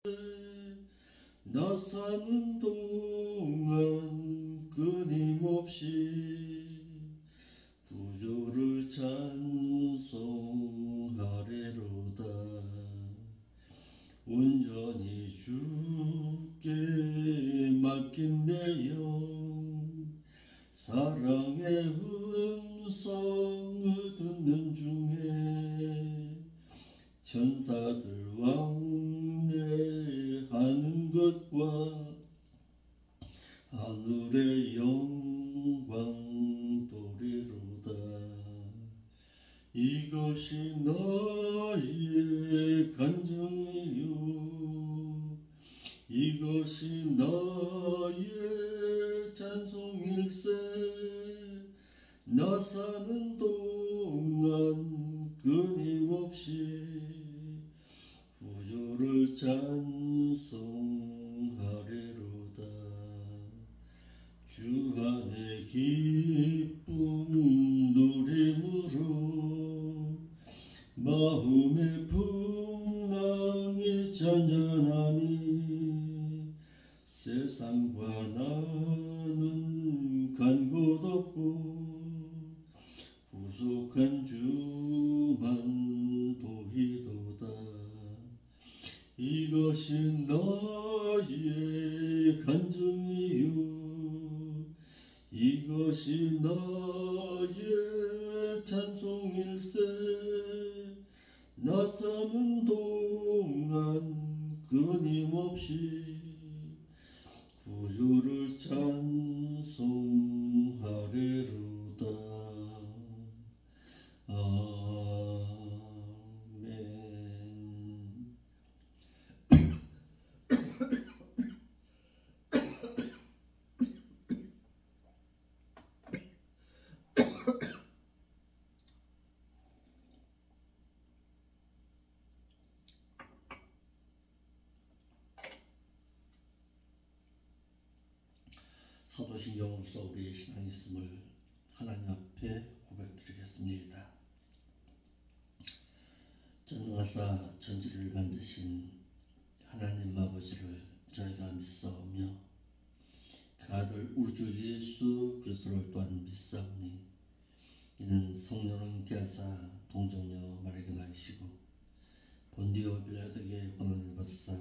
나 사는 동안 끊임없이 구주를 찬송하리로다. 온전히 주께 맡긴 내 영, 사랑의 음성을 듣는 중에 천사들 왕래하는 것과 하늘의 영광 보리로다. 이것이 나의 간증이요, 이것이 나의 찬송일세. 나 사는 동안 끊임없이 구주를 찬송하리로다. 주 안에 기쁨 누림으로 마음의 풍랑이 잔잔하니 세상과 나는 간 곳 없고 구속한 주만 보이도다. 이것이 나의 간증이요, 이것이 나의 찬송일세. 나 사는 동안 끊임없이 구주를 찬송하리로다. 아멘. 사도신경으로서 우리의 신앙이 있음을 하나님 앞에 고백드리겠습니다. 전능하사 천지를 만드신 하나님 아버지를 저희가 믿사오며 그 아들 우주 예수 그리스도를 또한 믿사오니 이는 성령을 대하사 동정녀 마리아에게 나시고 본디오 빌라도에게 고난을 받사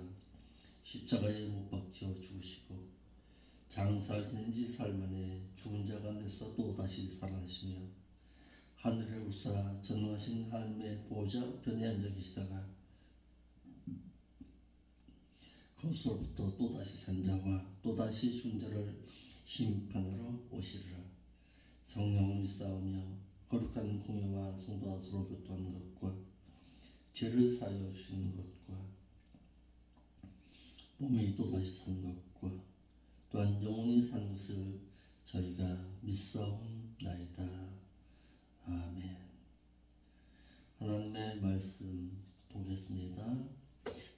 십자가에 못 박혀 죽으시고 장사하신 지 사흘 만에 죽은 자 가운데서 또다시 살아나시며 하늘에 우사 전능하신 하나님의 보좌 우편에 앉아 계시다가 거기서부터 또다시 산 자와 또다시 죽은 자를 심판하러 오시리라. 성령을 믿사오며 거룩한 공예와 성도와 서로 교통하는 것과 죄를 사하여 주시는 것과 몸이 또다시 산 것과 또한 영원히 산 것을 저희가 믿사옵나이다. 아멘. 하나님의 말씀 보겠습니다.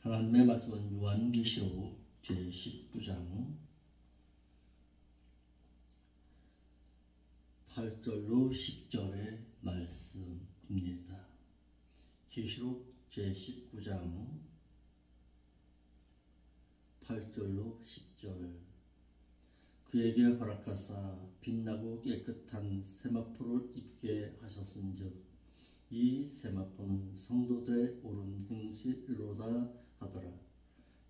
하나님의 말씀은 요한계시록 제19장 8절로 10절의 말씀입니다. 계시록 제19장 8절로 10절. 그에게 허락하사 빛나고 깨끗한 세마포를 입게 하셨은즉 이 세마포는 성도들의 옳은 행실이로다 하더라.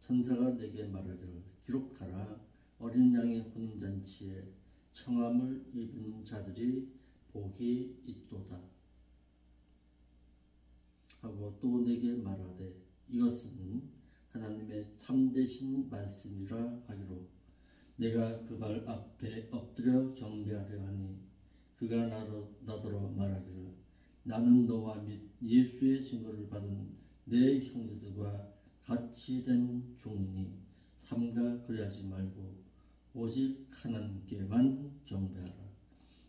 천사가 내게 말하기를 기록하라. 어린 양의 혼인잔치에 청함을 입은 자들이 복이 있도다 하고 또 내게 말하되 이것은 하나님의 참되신 말씀이라 하기로 내가 그 발 앞에 엎드려 경배하려 하니 그가 나더러 말하기를 나는 너와 및 예수의 증거를 받은 내 형제들과 같이 된 종이니 삼가 그리하지 말고 오직 하나님께만 경배하라.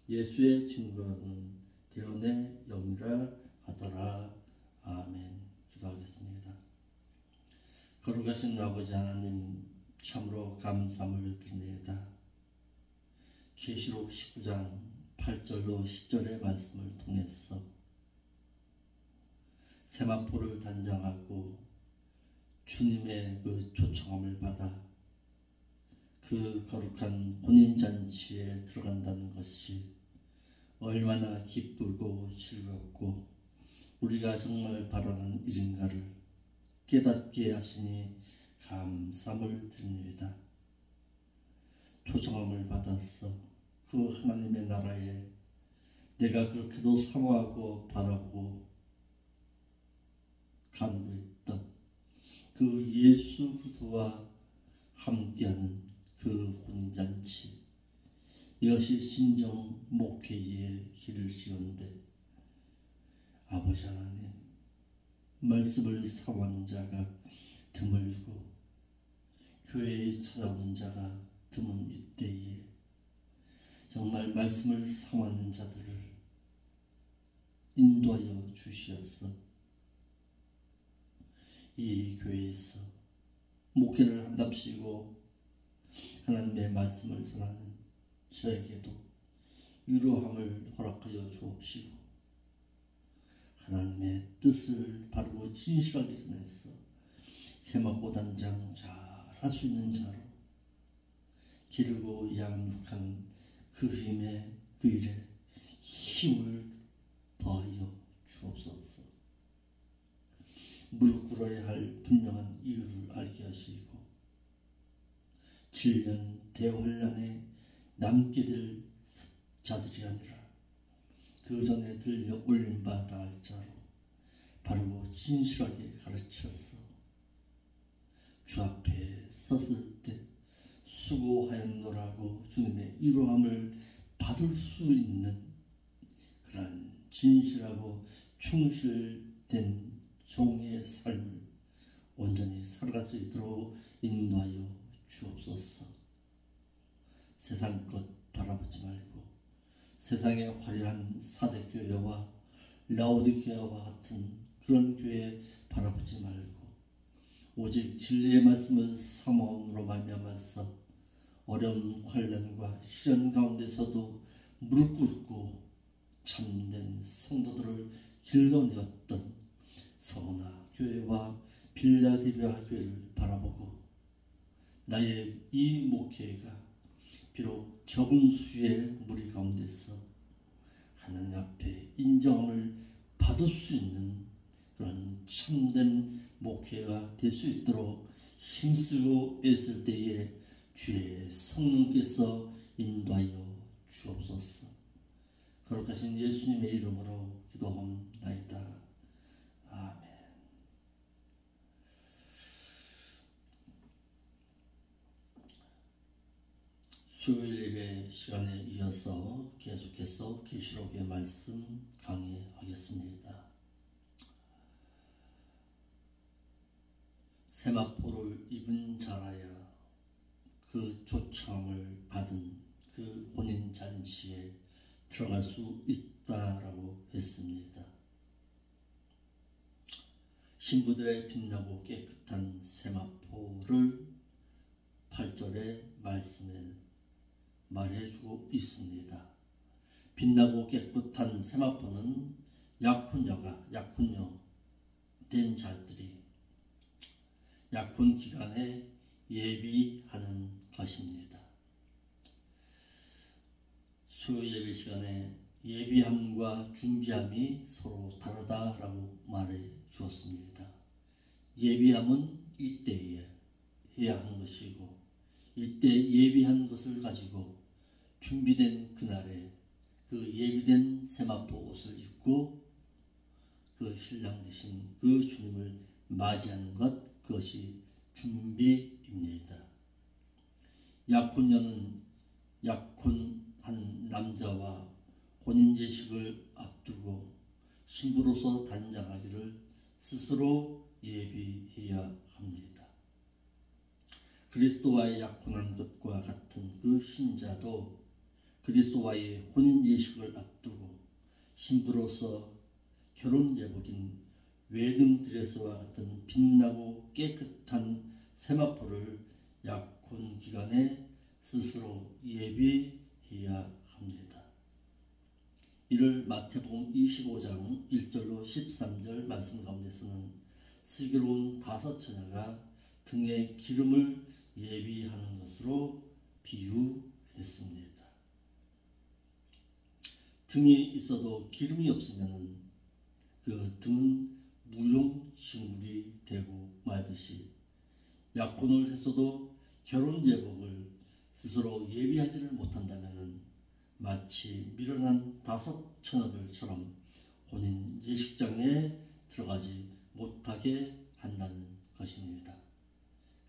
예수의 증거는 대언의 영이라 하더라. 아멘. 기도하겠습니다. 거룩하신 아버지 하나님, 참으로 감사함을 드립니다. 계시록 19장 8절로 10절의 말씀을 통해서 세마포를 단장하고 주님의 그 초청함을 받아 그 거룩한 혼인잔치에 들어간다는 것이 얼마나 기쁘고 즐겁고 우리가 정말 바라는 일인가를 깨닫게 하시니 감사함을 드립니다. 초청함을 받았어 그 하나님의 나라에 내가 그렇게도 사모하고 바라고 간구했던 그 예수 그리스도와 함께하는 그 혼인잔치, 이것이 신정 목회의 길을 지었는데 아버지 하나님, 말씀을 사모하는 자가 드물고 교회에 찾아오는 자가 드문 이때에 정말 말씀을 사모하는 자들을 인도하여 주시었어. 이 교회에서 목회를 한답시고 하나님의 말씀을 전하는 저에게도 위로함을 허락하여 주옵시고 하나님의 뜻을 바르고 진실하게 전해서 세마포 단장 잘 할 수 있는 자로 기르고 양육한 그 힘에 그 일에 힘을 더하여 주옵소서. 무릎 꿇어야 할 분명한 이유를 알게 하시고 7년 대환란에 남게 될 자들이 아니라 그 전에 들려 올림바 당할 자로 바르고 진실하게 가르쳐서 주 앞에 섰을 때 수고하였노라고 주님의 위로함을 받을 수 있는 그러한 진실하고 충실된 종의 삶을 온전히 살아갈 수 있도록 인도하여 주옵소서. 세상 것 바라보지 말고 세상의 화려한 사대교회와 라오디게아와 같은 그런 교회 바라보지 말고 오직 진리의 말씀을 사모함으로 말미암아서 어려운 환난과 시련 가운데서도 무릎 꿇고 참된 성도들을 길러내었던 서머나 교회와 빌라델비아 교회를 바라보고 나의 이 목회가 비록 적은 수의 무리 가운데서 하나님 앞에 인정함을 받을 수 있는 그런 참된 목회가 될 수 있도록 힘쓰고 애쓸 때에 주의 성령께서 인도하여 주옵소서. 거룩하신 예수님의 이름으로 기도합나이다. 아멘. 수요일 예배 시간에 이어서 계속해서 계시록의 말씀 강의하겠습니다. 세마포를 입은 자라야 그 초청을 받은 그 혼인잔치에 들어갈 수 있다라고 했습니다. 신부들의 빛나고 깨끗한 세마포를 8절의 말씀에 말해주고 있습니다. 빛나고 깨끗한 세마포는 약혼녀 된 자들이 약혼 기간에 예비하는 것입니다. 수요 예배 시간에 예비함과 준비함이 서로 다르다라고 말해 주었습니다. 예비함은 이때에 해야 하는 것이고 이때 예비한 것을 가지고 준비된 그날에 그 예비된 세마포 옷을 입고 그 신랑 되신 그 주님을 맞이하는 것, 그것이 준비입니다. 약혼녀는 약혼한 남자와 혼인제식을 앞두고 신부로서 단장하기를 스스로 예비해야 합니다. 그리스도와의 약혼한 것과 같은 그 신자도 그리스도와의 혼인제식을 앞두고 신부로서 결혼제복인 웨딩드레스와 같은 빛나고 깨끗한 세마포를 약혼 기간에 스스로 예비해야 합니다. 이를 마태복음 25장 1절로 13절 말씀 가운데서는 슬기로운 다섯 처녀가 등에 기름을 예비하는 것으로 비유했습니다. 등이 있어도 기름이 없으면 그 등은 무용식물이 되고 말듯이 약혼을 했어도 결혼 예복을 스스로 예비하지를 못한다면 마치 미련한 다섯 처녀들처럼 혼인 예식장에 들어가지 못하게 한다는 것입니다.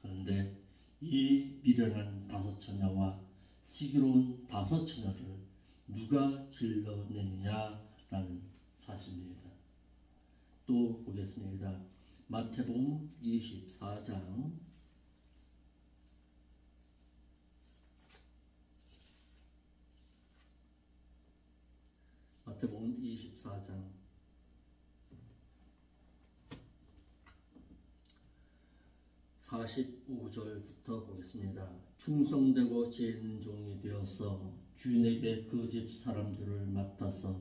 그런데 이 미련한 다섯 처녀와 슬기로운 다섯 처녀를 누가 길러내느냐라는 사실입니다. 또 보겠습니다. 마태복음 24장 마태복음 24장 45절부터 보겠습니다. 충성되고 지혜 있는 종이 되어서 주인에게 그 집 사람들을 맡아서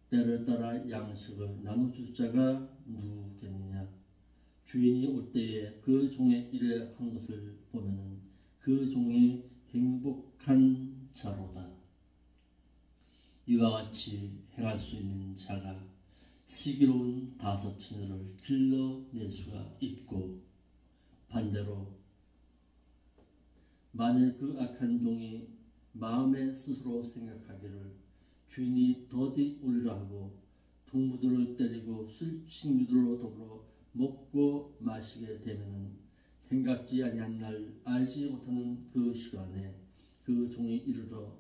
때를 따라 양식을 나눠줄 자가 누구겠느냐. 주인이 올 때에 그 종의 일을 한 것을 보면은 그 종이 행복한 자로다. 이와 같이 행할 수 있는 자가 슬기로운 다섯 처녀를 길러낼 수가 있고, 반대로 만일 그 악한 종이 마음에 스스로 생각하기를 주인이 더디 오리라 하고 동무들을 때리고 술 친구들로 더불어 먹고 마시게 되면은 생각지 아니한 날 알지 못하는 그 시간에 그 종이 이르러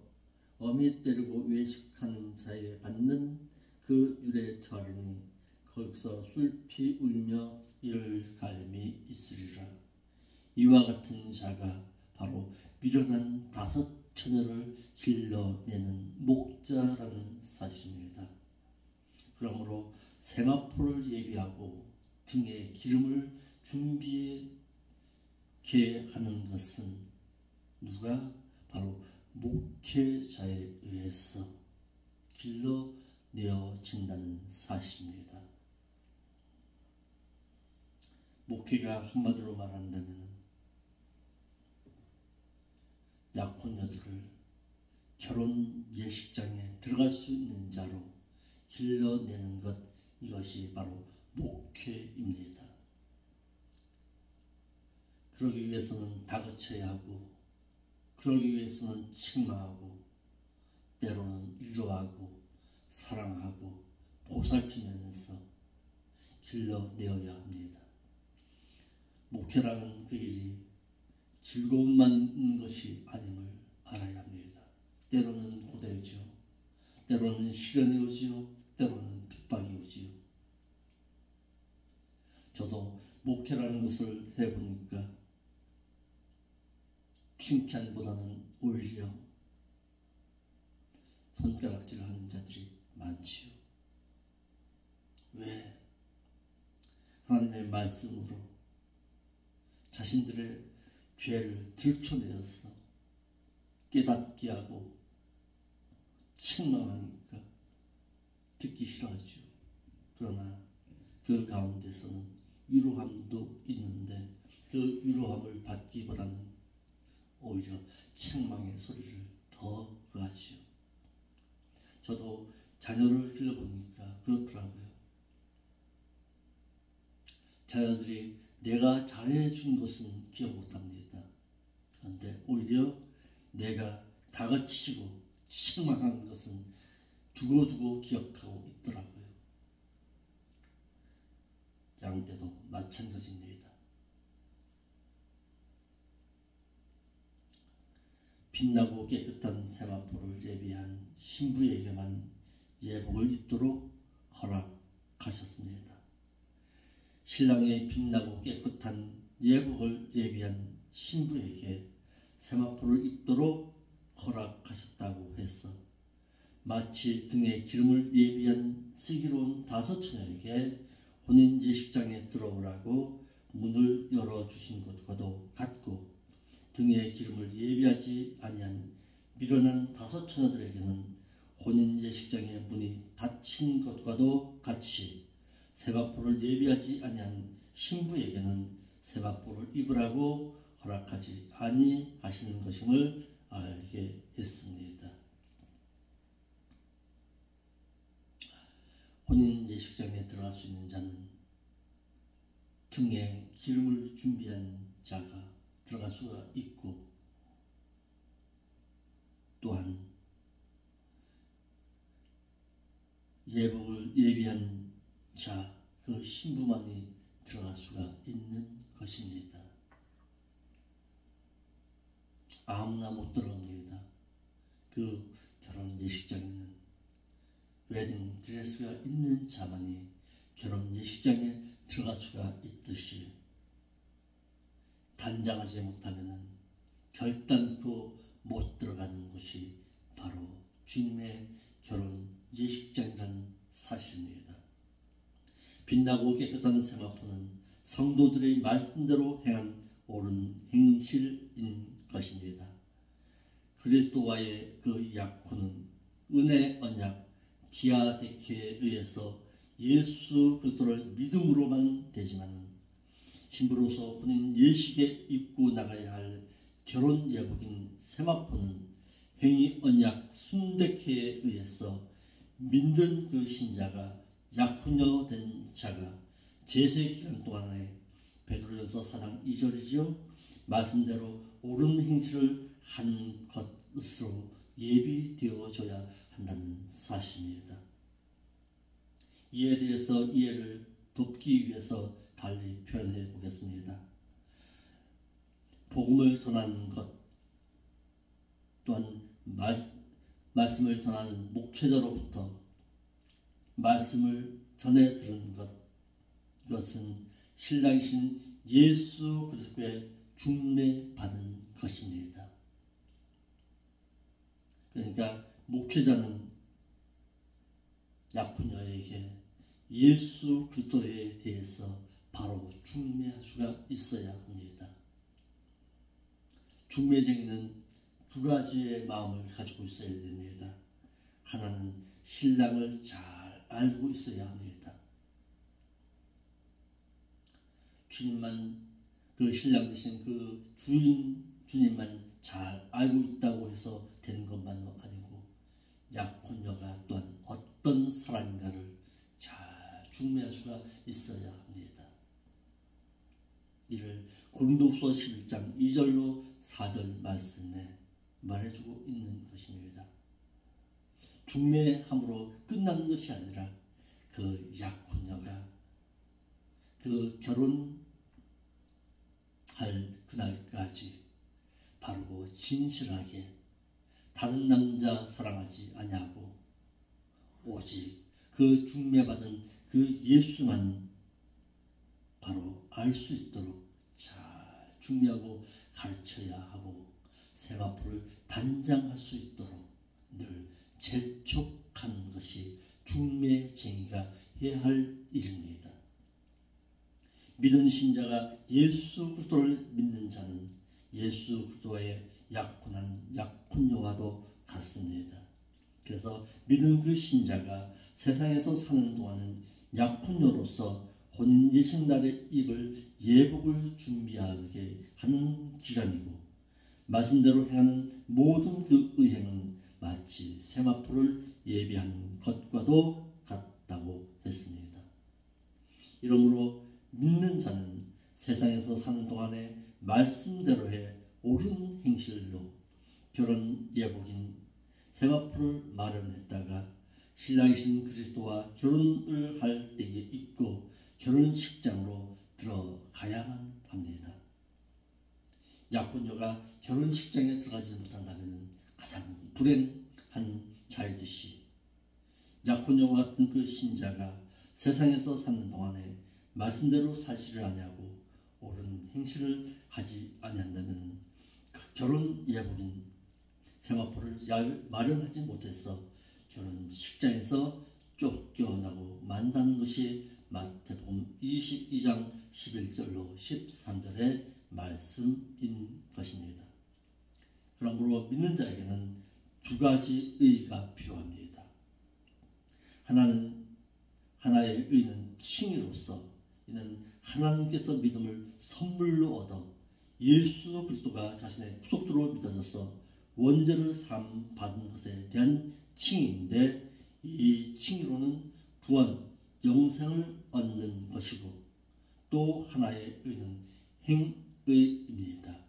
어미 때리고 외식하는 자에 받는 그 율에 처하리니 거기서 술피 울며 이를 가림이 있으리라. 이와 같은 자가 바로 미련한 다섯 처녀를 길러내는 목자라는 사실입니다. 그러므로 세마포를 예비하고 등에 기름을 준비하게 하는 것은 누가? 바로 목회자에 의해서 길러내어진다는 사실입니다. 목회가 한마디로 말한다면 약혼녀들을 결혼 예식장에 들어갈 수 있는 자로 길러내는 것, 이것이 바로 목회입니다. 그러기 위해서는 다그쳐야 하고, 그러기 위해서는 책망하고, 때로는 위로하고 사랑하고 보살피면서 길러내어야 합니다. 목회라는 그 일이 즐거움만 있는 것이 아님을 알아야 합니다. 때로는 고되지요. 때로는 시련이 오지요. 때로는 핍박이 오지요. 저도 목회라는 것을 해보니까 칭찬보다는 오히려 손가락질을 하는 자들이 많지요. 왜? 하나님의 말씀으로 자신들의 죄를 들춰내어서 깨닫게 하고 책망하니까 듣기 싫어하죠. 그러나 그 가운데서는 위로함도 있는데 그 위로함을 받기보다는 오히려 책망의 소리를 더 하지요. 저도 자녀를 들여보니까 그렇더라고요. 자녀들이 내가 잘해준 것은 기억 못합니다. 그런데 오히려 내가 다그치고 책망한 것은 두고두고 기억하고 있더라고요. 양떼도 마찬가지입니다. 빛나고 깨끗한 세마포를 예비한 신부에게만 예복을 입도록 허락하셨습니다. 신랑의 빛나고 깨끗한 예복을 예비한 신부에게 세마포를 입도록 허락하셨다고 해서 마치 등에 기름을 예비한 슬기로운 다섯 처녀에게 혼인 예식장에 들어오라고 문을 열어주신 것과도 같고, 등에 기름을 예비하지 아니한 미련한 다섯 처녀들에게는 혼인 예식장의 문이 닫힌 것과도 같이 세마포를 예비하지 아니한 신부에게는 세마포를 입으라고 허락하지 아니하시는 것임을 알게 했습니다. 혼인 예식장에 들어갈 수 있는 자는 등에 기름을 준비한 자가 들어갈 수가 있고, 또한 예복을 예비한 자, 그 신부만이 들어갈 수가 있는 것입니다. 아무나 못 들어갑니다. 그 결혼 예식장에는 웨딩 드레스가 있는 자만이 결혼 예식장에 들어갈 수가 있듯이, 단장하지 못하면 결단코 못 들어가는 곳이 바로 주님의 결혼 예식장이라는 사실입니다. 빛나고 깨끗한 세마포는 성도들의 말씀대로 행한 옳은 행실인 것입니다. 그리스도와의 그 약혼은 은혜 언약 디아데케에 의해서 예수 그리스도를 믿음으로만 되지만, 신부로서 혼인 예식에 입고 나가야 할 결혼 예복인 세마포는 행위 언약 순대케에 의해서 믿는 그 신자가 약혼녀 된 자가 제세 기간 동안에 베드로전서 4장 2절이지요. 말씀대로 옳은 행실을 한 것으로 예비되어져야 한다는 사실입니다. 이에 대해서 이해를 돕기 위해서 달리 표현해 보겠습니다. 복음을 전하는 것, 또한 말씀을 전하는 목회자로부터 말씀을 전해 들은 것, 이것은 신랑이신 예수 그리스도의 중매받은 것입니다. 그러니까 목회자는 약혼녀에게 예수 그리스도에 대해서 바로 중매할 수가 있어야 합니다. 중매쟁이는 두 가지의 마음을 가지고 있어야 됩니다. 하나는 신랑을 잘 알고 있어야 합니다. 주님만, 그 신랑 되신 그 주님만 잘 알고 있다고 해서 되는 것만은 아니고, 약혼녀가 또한 어떤 사람인가를 잘 중매할 수가 있어야 합니다. 이를 고린도후서 11장 2절로 4절 말씀에 말해주고 있는 것입니다. 중매함으로 끝나는 것이 아니라 그 약혼녀가 그 결혼할 그날까지 바르고 진실하게 다른 남자 사랑하지 아니하고 오직 그 중매받은 그 예수만 바로 알 수 있도록 잘 중매하고 가르쳐야 하고, 세마포를 단장할 수 있도록 늘 재촉하는 것이 중매쟁이가 해야 할 일입니다. 믿은 신자가 예수 그리스도를 믿는 자는 예수 그리스도의 약혼한 약혼녀와도 같습니다. 그래서 믿은 그 신자가 세상에서 사는 동안은 약혼녀로서 혼인 예식날에 입을 예복을 준비하게 하는 기간이고, 말씀대로 행하는 모든 그 의행은 마치 세마포를 예비하는 것과도 같다고 했습니다. 이러므로 믿는 자는 세상에서 사는 동안에 말씀대로의 옳은 행실로 결혼 예복인 세마포를 마련했다가 신랑이신 그리스도와 결혼을 할 때에 입고 결혼식장으로 들어가야만 합니다. 약혼녀가 결혼식장에 들어가지 못한다면 가장 불행한 자이듯이, 약혼녀와 같은 그 신자가 세상에서 사는 동안에 말씀대로 살지를 아니하고 옳은 행실을 하지 아니한다면 그 결혼 예복인 세마포를 마련하지 못해서 결혼식장에서 쫓겨나고 만다는 것이 마태복음 22장 11절로 13절의 말씀인 것입니다. 그러므로 믿는 자에게는 두 가지 의가 필요합니다. 하나의 의는 칭의로서 이는 하나님께서 믿음을 선물로 얻어 예수 그리스도가 자신의 구속주로 믿어져서 원죄를 사함 받은 것에 대한 칭의인데, 이 칭의로는 구원, 영생을 얻는 것이고 또 하나의 의는 행의입니다.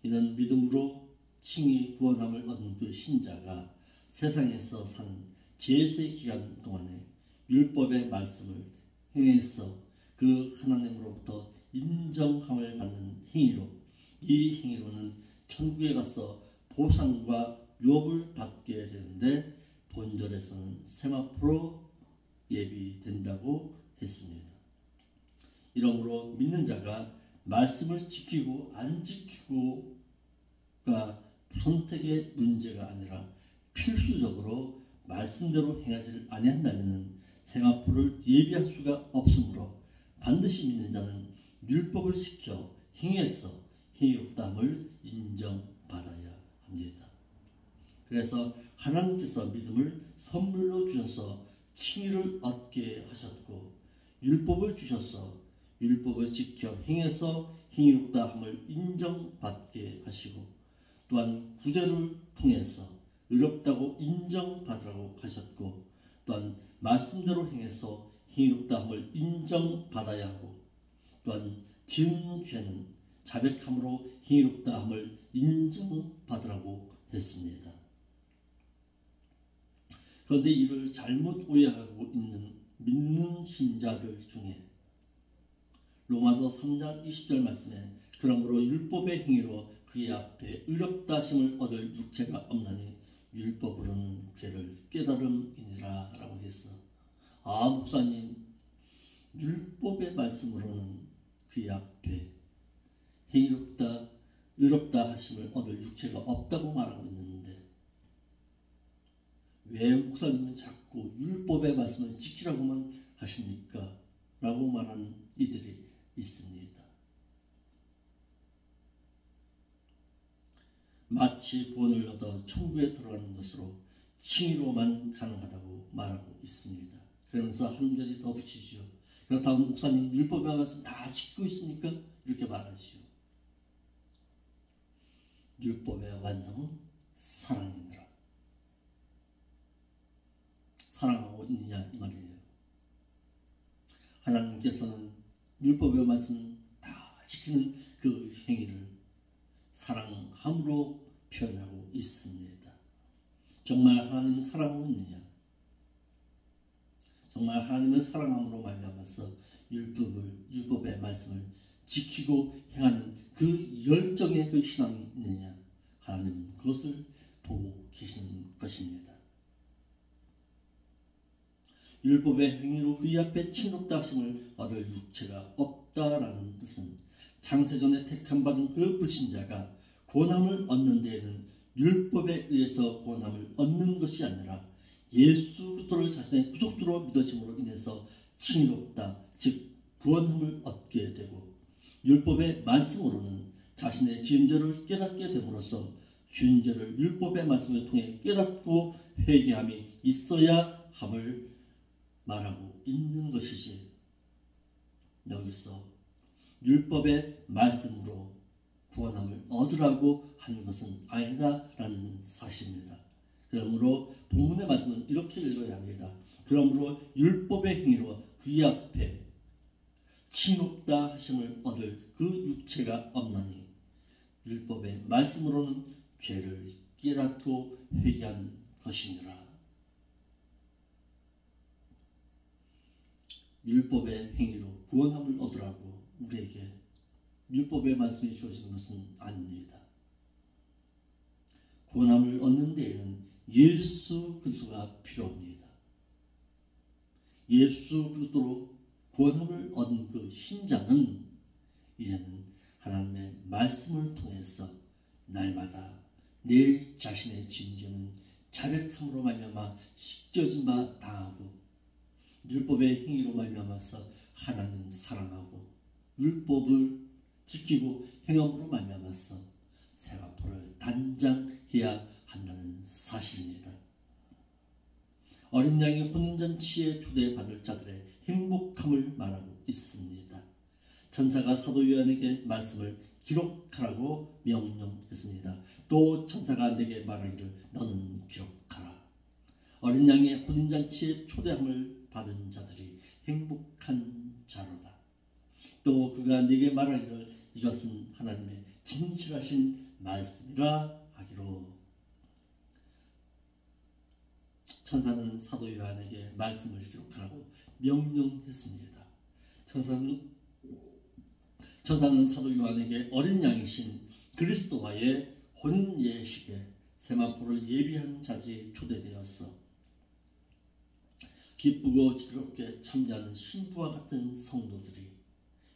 이는 믿음으로 칭의 구원함을 얻은 그 신자가 세상에서 사는 제세 기간 동안에 율법의 말씀을 행해서 그 하나님으로부터 인정함을 받는 행위로, 이 행위로는 천국에 가서 보상과 유업을 받게 되는데, 본절에서는 세마포로 예비된다고 했습니다. 이러므로 믿는 자가 말씀을 지키고 안 지키고가 선택의 문제가 아니라 필수적으로 말씀대로 행하지 아니한다면 세마포를 예비할 수가 없으므로 반드시 믿는 자는 율법을 지켜 행해서 행위롭다함을 인정받아야 합니다. 그래서 하나님께서 믿음을 선물로 주셔서 칭의를 얻게 하셨고, 율법을 주셔서 율법을 지켜 행해서 행위롭다함을 인정받게 하시고, 또한 구제를 통해서 의롭다고 인정받으라고 하셨고, 또한 말씀대로 행해서 행위롭다함을 인정받아야 하고, 또한 지은 죄는 자백함으로 행위롭다함을 인정받으라고 했습니다. 그런데 이를 잘못 오해하고 있는 믿는 신자들 중에 로마서 3장 20절 말씀에 그러므로 율법의 행위로 그의 앞에 의롭다 하심을 얻을 육체가 없나니 율법으로는 죄를 깨달음이니라 라고 했어. 아, 목사님, 율법의 말씀으로는 그의 앞에 행위롭다 의롭다 하심을 얻을 육체가 없다고 말하고 있는데 왜 목사님은 자꾸 율법의 말씀을 지키라고만 하십니까? 라고 말하는 이들이 있습니다. 마치 구원을 얻어 천국에 들어가는 것으로 칭의로만 가능하다고 말하고 있습니다. 그러면서 한 가지 더 붙이죠. 그렇다면 목사님 율법의 말씀 다 지키고 있습니까? 이렇게 말하지요. 율법의 완성은 사랑이니라. 사랑하고 있느냐 이 말이에요. 하나님께서는 율법의 말씀 다 지키는 그 행위를 사랑함으로 표현하고 있습니다. 정말 하나님은 사랑하고 있느냐? 정말 하나님은 사랑함으로 말미암아서 율법의 말씀을 지키고 행하는 그 열정의 그 신앙이 있느냐? 하나님은 그것을 보고 계시는 것입니다. 율법의 행위로 그의 앞에 칭의롭다 하심을 얻을 육체가 없다라는 뜻은 창세전에 택함받은 그 불신자가 구원함을 얻는 데에는 율법에 의해서 구원함을 얻는 것이 아니라 예수 그리스도를 자신의 구속주로 믿어짐으로 인해서 칭의롭다, 즉 구원함을 얻게 되고, 율법의 말씀으로는 자신의 지은 죄를 깨닫게 됨으로써 지은 죄를 율법의 말씀을 통해 깨닫고 회개함이 있어야 함을 말하고 있는 것이지, 여기서 율법의 말씀으로 구원함을 얻으라고 한 것은 아니다라는 사실입니다. 그러므로 본문의 말씀은 이렇게 읽어야 합니다. 그러므로 율법의 행위로 그의 앞에 칭의롭다 하심을 얻을 그 육체가 없나니 율법의 말씀으로는 죄를 깨닫고 회개한 것이니라. 율법의 행위로 구원함을 얻으라고 우리에게 율법의 말씀이 주어진 것은 아닙니다. 구원함을 얻는 데에는 예수 그리스도가 필요합니다. 예수 그리스도로 구원함을 얻은 그 신자는 이제는 하나님의 말씀을 통해서 날마다 내 자신의 진죄는 자백함으로 말미암아 씻겨진 바 당하고, 율법의 행위로 말미암아서 하나님 사랑하고 율법을 지키고 행함으로 말미암아서 세마포를 단장해야 한다는 사실입니다. 어린 양의 혼인잔치에 초대받을 자들의 행복함을 말하고 있습니다. 천사가 사도 요한에게 말씀을 기록하라고 명령했습니다. 또 천사가 내게 말하기를 너는 기록하라. 어린 양의 혼인잔치에 초대함을 받은 자들이 행복한 자로다. 또 그가 네게 말하기를 이것은 하나님의 진실하신 말씀이라 하기로. 천사는 사도 요한에게 말씀을 기록하라고 명령했습니다. 천사는 사도 요한에게 어린 양이신 그리스도와의 혼인 예식에 세마포를 예비한 자들이 초대되었어 기쁘고 즐겁게 참여하는 신부와 같은 성도들이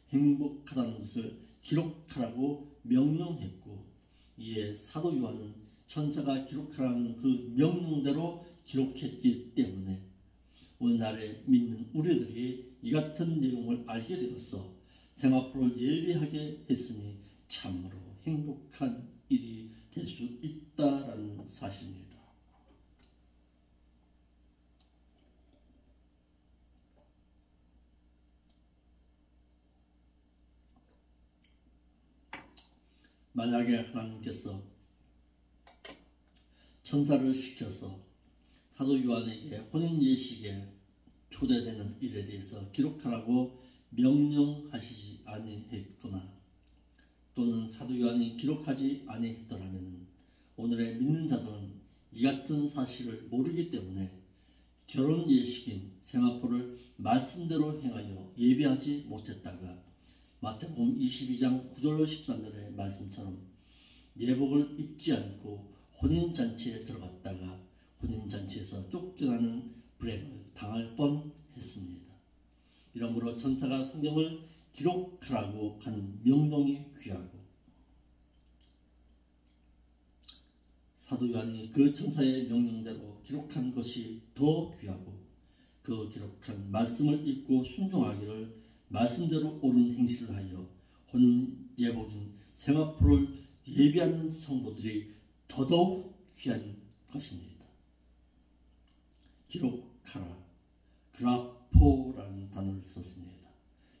행복하다는 것을 기록하라고 명령했고, 이에 사도 요한은 천사가 기록하라는 그 명령대로 기록했기 때문에 오늘날에 믿는 우리들이 이 같은 내용을 알게 되어서 세마포를 예비하게 했으니 참으로 행복한 일이 될 수 있다라는 사실입니다. 만약에 하나님께서 천사를 시켜서 사도 요한에게 혼인 예식에 초대되는 일에 대해서 기록하라고 명령하시지 아니했거나 또는 사도 요한이 기록하지 아니했더라면 오늘의 믿는 자들은 이 같은 사실을 모르기 때문에 결혼 예식인 세마포를 말씀대로 행하여 예비하지 못했다가 마태복음 22장 9절로 13절의 말씀처럼 예복을 입지 않고 혼인잔치에 들어갔다가 혼인잔치에서 쫓겨나는 불행을 당할 뻔했습니다. 이러므로 천사가 성경을 기록하라고 한 명령이 귀하고 사도 요한이 그 천사의 명령대로 기록한 것이 더 귀하고 그 기록한 말씀을 읽고 순종하기를 말씀대로 옳은 행실을 하여 혼인 예복인 세마포를 예비하는 성도들이 더더욱 귀한 것입니다. 기록하라, 그라포라는 단어를 썼습니다.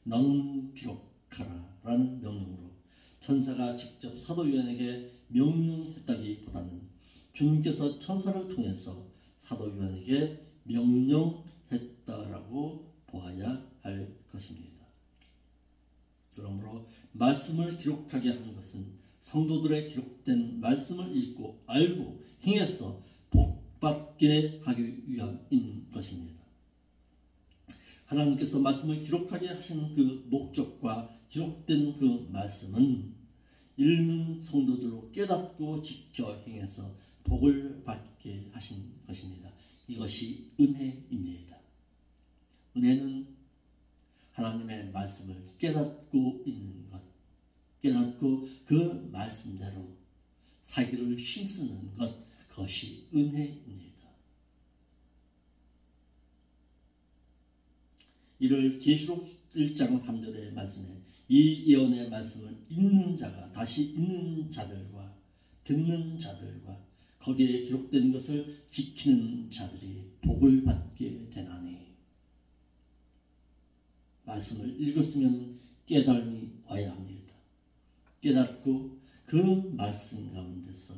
너는 기록하라 라는 명령으로 천사가 직접 사도 요한에게 명령했다기보다는 주님께서 천사를 통해서 사도 요한에게 명령했다라고 보아야 할 것입니다. 그러므로 말씀을 기록하게 한 것은 성도들의 기록된 말씀을 읽고 알고 행해서 복받게 하기 위함인 것입니다. 하나님께서 말씀을 기록하게 하신 그 목적과 기록된 그 말씀은 읽는 성도들로 깨닫고 지켜 행해서 복을 받게 하신 것입니다. 이것이 은혜입니다. 은혜는 하나님의 말씀을 깨닫고 있는 것, 깨닫고 그 말씀대로 살기를 힘쓰는 것, 그것이 은혜입니다. 이를 계시록 1장 3절의 말씀에 이 예언의 말씀을 읽는 자가 다시 읽는 자들과 듣는 자들과 거기에 기록된 것을 지키는 자들이 복을 받게 되나니, 말씀을 읽었으면 깨달음이 와야 합니다. 깨닫고 그 말씀 가운데서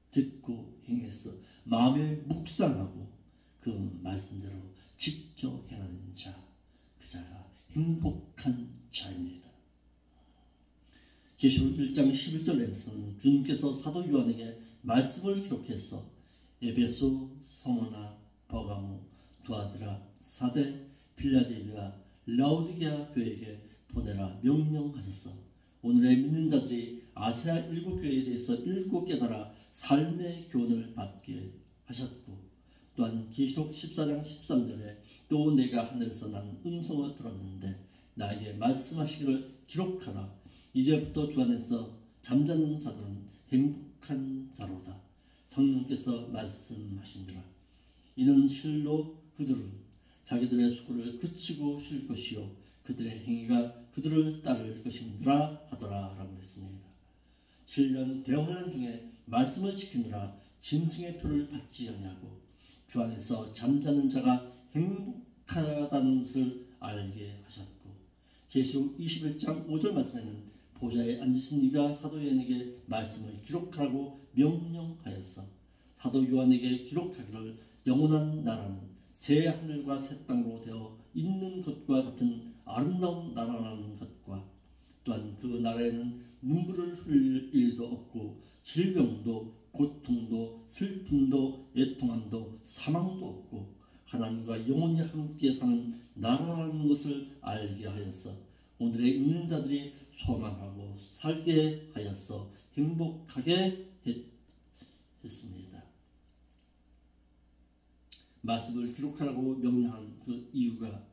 듣고 행해서 마음에 묵상하고 그 말씀대로 지켜 행하는 자, 그 자가 행복한 자입니다. 계시록 1장 11절에서는 주님께서 사도 요한에게 말씀을 기록해서 에베소, 성호나, 버가모, 두아드라, 사대, 필라델비아, 라오디게아 교회에게 보내라 명령하셨어. 오늘의 믿는 자들이 아시아 7교회에 대해서 읽고 깨달아 삶의 교훈을 받게 하셨고, 또한 계시록 14장 13절에 또 내가 하늘에서 나는 음성을 들었는데 나에게 말씀하시기를 기록하라. 이제부터 주 안에서 잠자는 자들은 행복한 자로다. 성령께서 말씀하신지라. 이는 실로 그들은 자기들의 수고를 그치고 쉴 것이요 그들의 행위가 그들을 따를 것이니라 하더라 라고 했습니다. 7년 대환란 중에 말씀을 지키느라 짐승의 표를 받지 아니하고 주 안에서 잠자는 자가 행복하다는 것을 알게 하셨고, 계시록 21장 5절 말씀에는 보좌에 앉으신 이가 사도 요한에게 말씀을 기록하라고 명령하였어. 사도 요한에게 기록하기를 영원한 나라는 새 하늘과 새 땅으로 되어 있는 것과 같은 아름다운 나라라는 것과 또한 그 나라에는 눈물을 흘릴 일도 없고 질병도 고통도 슬픔도 애통함도 사망도 없고 하나님과 영원히 함께 사는 나라라는 것을 알게 하였어. 오늘에 있는 자들이 소망하고 살게 하였어 행복하게 했습니다. 말씀을 기록하라고 명령한 그 이유가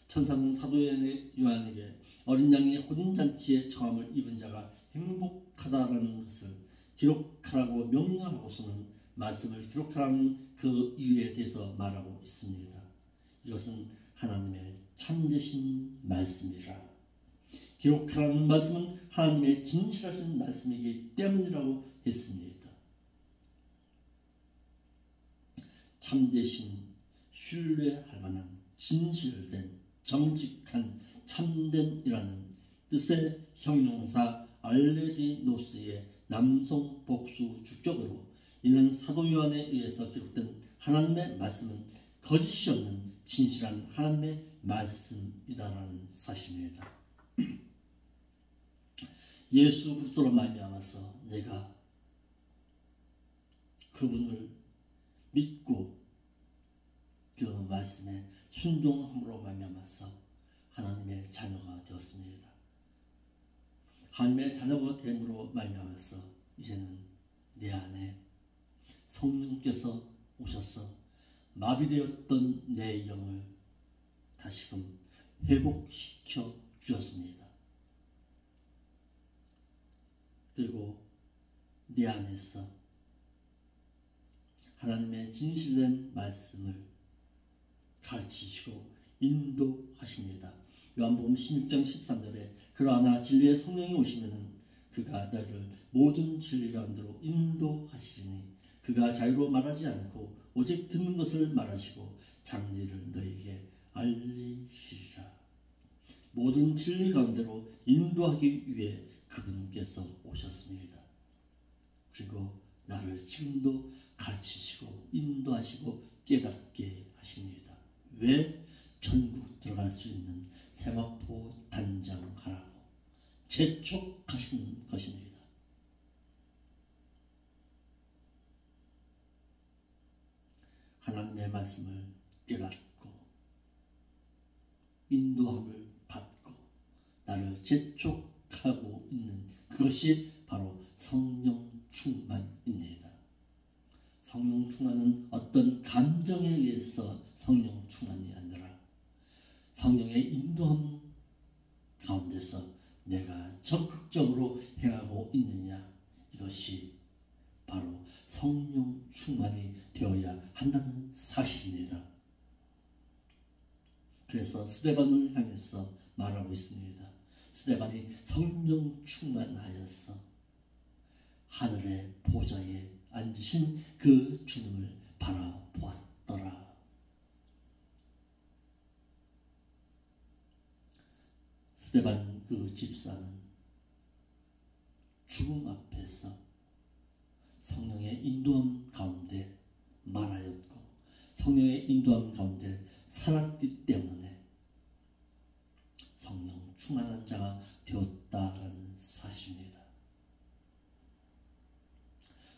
천사는 사도 요한에게 어린 양의 혼인잔치에 처함을 입은 자가 행복하다라는 것을 기록하라고 명령하고서는 말씀을 기록하라는 그 이유에 대해서 말하고 있습니다. 이것은 하나님의 참되신 말씀이라. 기록하라는 말씀은 하나님의 진실하신 말씀이기 때문이라고 했습니다. 참되신, 신뢰할 만한, 진실된, 정직한, 참된이라는 뜻의 형용사 알레디노스의 남성 복수 주격으로 이는 사도 요한에 의해서 기록된 하나님의 말씀은 거짓이 없는 진실한 하나님의 말씀이다라는 사실입니다. 예수 그리스도로 말미암아서 내가 그분을 믿고 그 말씀에 순종함으로 말미암아서 하나님의 자녀가 되었습니다. 하나님의 자녀가 됨으로 말미암아서 이제는 내 안에 성령께서 오셔서 마비되었던 내 영을 다시금 회복시켜 주셨습니다. 그리고 내 안에서 하나님의 진실된 말씀을 가르치시고 인도하십니다. 요한복음 16장 13절에 그러나 진리의 성령이 오시면은 그가 너희를 모든 진리 가운데로 인도하시리니 그가 자유로 말하지 않고 오직 듣는 것을 말하시고 장리를 너희에게 알리시리라. 모든 진리 가운데로 인도하기 위해 그분께서 오셨습니다. 그리고 나를 지금도 가르치시고 인도하시고 깨닫게 하십니다. 왜? 천국 들어갈 수 있는 세마포 단장하라고 재촉하신 것입니다. 하나님의 말씀을 깨닫고 인도함을 받고 나를 재촉하고 있는 그것이 바로 성령 충만입니다. 성령 충만은 어떤 감정에 의해서 성령 충만이 아니라 성령의 인도함 가운데서 내가 적극적으로 행하고 있느냐, 이것이 바로 성령 충만이 되어야 한다는 사실입니다. 그래서 스데반을 향해서 말하고 있습니다. 스데반이 성령 충만하여서 하늘의 보좌에 앉으신 그 주님을 바라보았더라. 스데반 그 집사는 죽음 앞에서 성령의 인도함 가운데 말하였고 성령의 인도함 가운데 살았기 때문에 성령 충만한 자가 되었다라는 사실입니다.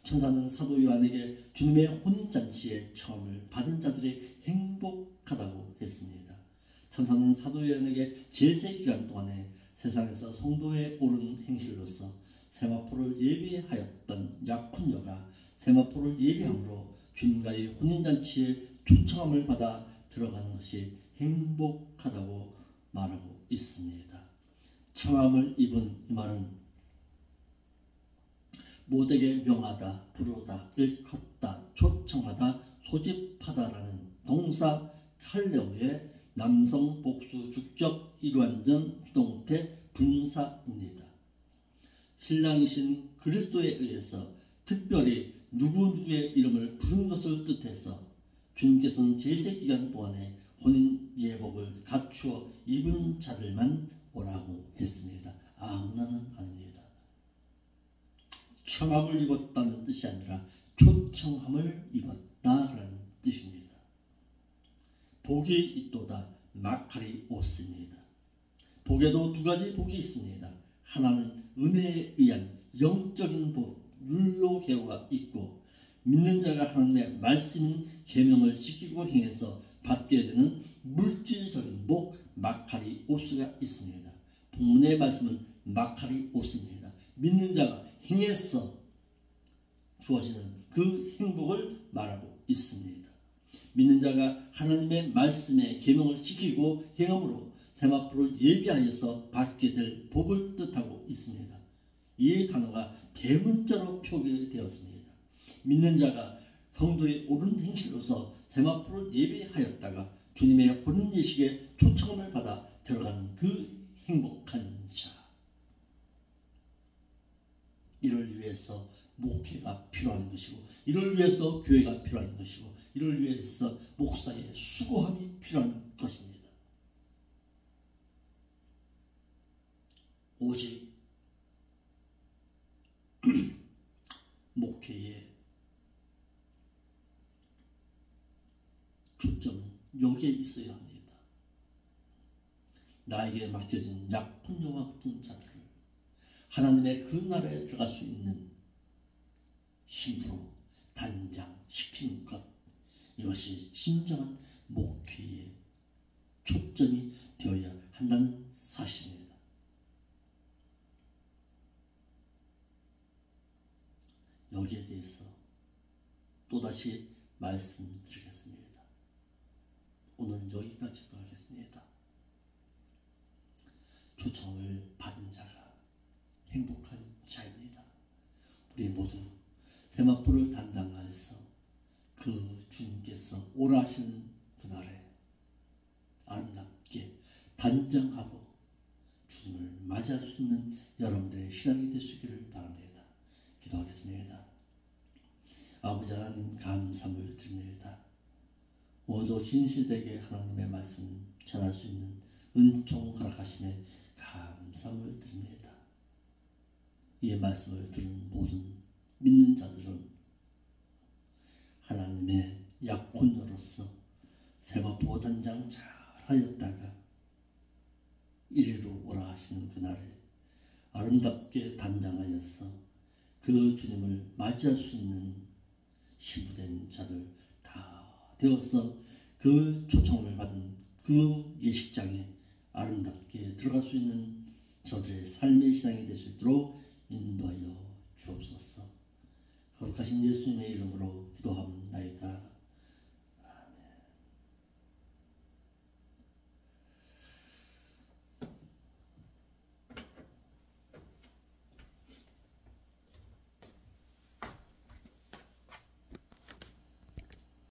천사는 사도 요한에게 주님의 혼인잔치의 처음을 받은 자들이 행복하다고 했습니다. 천사는 사도 요한에게 제세 기간 동안에 세상에서 성도에 오른 행실로서 세마포를 예비하였던 약혼녀가 세마포를 예비함으로 주님과의 혼인잔치에 초청함을 받아 들어가는 것이 행복하다고 말하고 있습니다. 청함을 입은 이 말은 모두에게 명하다, 부르다, 일컫다, 초청하다, 소집하다라는 동사 칼레오의 남성 복수 죽적 일완전 주동태 분사입니다. 신랑이신 그리스도에 의해서 특별히 누구누구의 이름을 부른 것을 뜻해서 주님께서는 제세 기간 동안에 혼인 예복을 갖추어 입은 자들만 오라고 했습니다. 나는 아닙니다. 청함을 입었다는 뜻이 아니라 초청함을 입었다라는 뜻입니다. 복이 있도다 마카리오스입니다. 복에도 두 가지 복이 있습니다. 하나는 은혜에 의한 영적인 복, 율로게오가 있고, 믿는 자가 하나님의 말씀 계명을 지키고 행해서 받게 되는 물질적인 복, 마카리오스가 있습니다. 본문의 말씀은 마카리오스입니다. 믿는 자가 행해서 주어지는 그 행복을 말하고 있습니다. 믿는 자가 하나님의 말씀의 계명을 지키고 행함으로 세마포를 예비하여서 받게 될 복을 뜻하고 있습니다. 이 단어가 대문자로 표기되었습니다. 믿는 자가 성도의 옳은 행실로서 세마포를 예비하였다가 주님의 혼인예식에 초청을 받아 들어가는 그 행복한 자. 이를 위해서 목회가 필요한 것이고, 이를 위해서 교회가 필요한 것이고, 이를 위해서 목사의 수고함이 필요한 것입니다. 오직 목회의 초점은 여기에 있어야 합니다. 나에게 맡겨진 약혼녀와 같은 자들을 하나님의 그 나라에 들어갈 수 있는 신부로 단장시키는 것, 이것이 진정한 목회의 초점이 되어야 한다는 사실입니다. 여기에 대해서 또다시 말씀드리겠습니다. 오늘은 여기까지 하겠습니다. 초청을 받은 자가 행복한 자입니다. 우리 모두 세마포를 담당하여서 그 주님께서 오라 하시는 그날에 아름답게 단장하고 주님을 맞이할 수 있는 여러분들의 신앙이 되시기를 바랍니다. 기도하겠습니다. 아버지 하나님, 감사를 드립니다. 오늘도 진실되게 하나님의 말씀 전할 수 있는 은총 허락하심에 감사를 드립니다. 이 말씀을 들은 모든 믿는 자들은 하나님의 약혼녀로서 세마포 단장 잘 하였다가 이리로 오라 하시는 그날에 아름답게 단장하여서 그 주님을 맞이할 수 있는 신부된 자들 다 되어서 그 초청을 받은 그 예식장에 아름답게 들어갈 수 있는 저들의 삶의 신앙이 될 수 있도록 인도하여 주옵소서. 거룩하신 예수님의 이름으로 기도합나이다.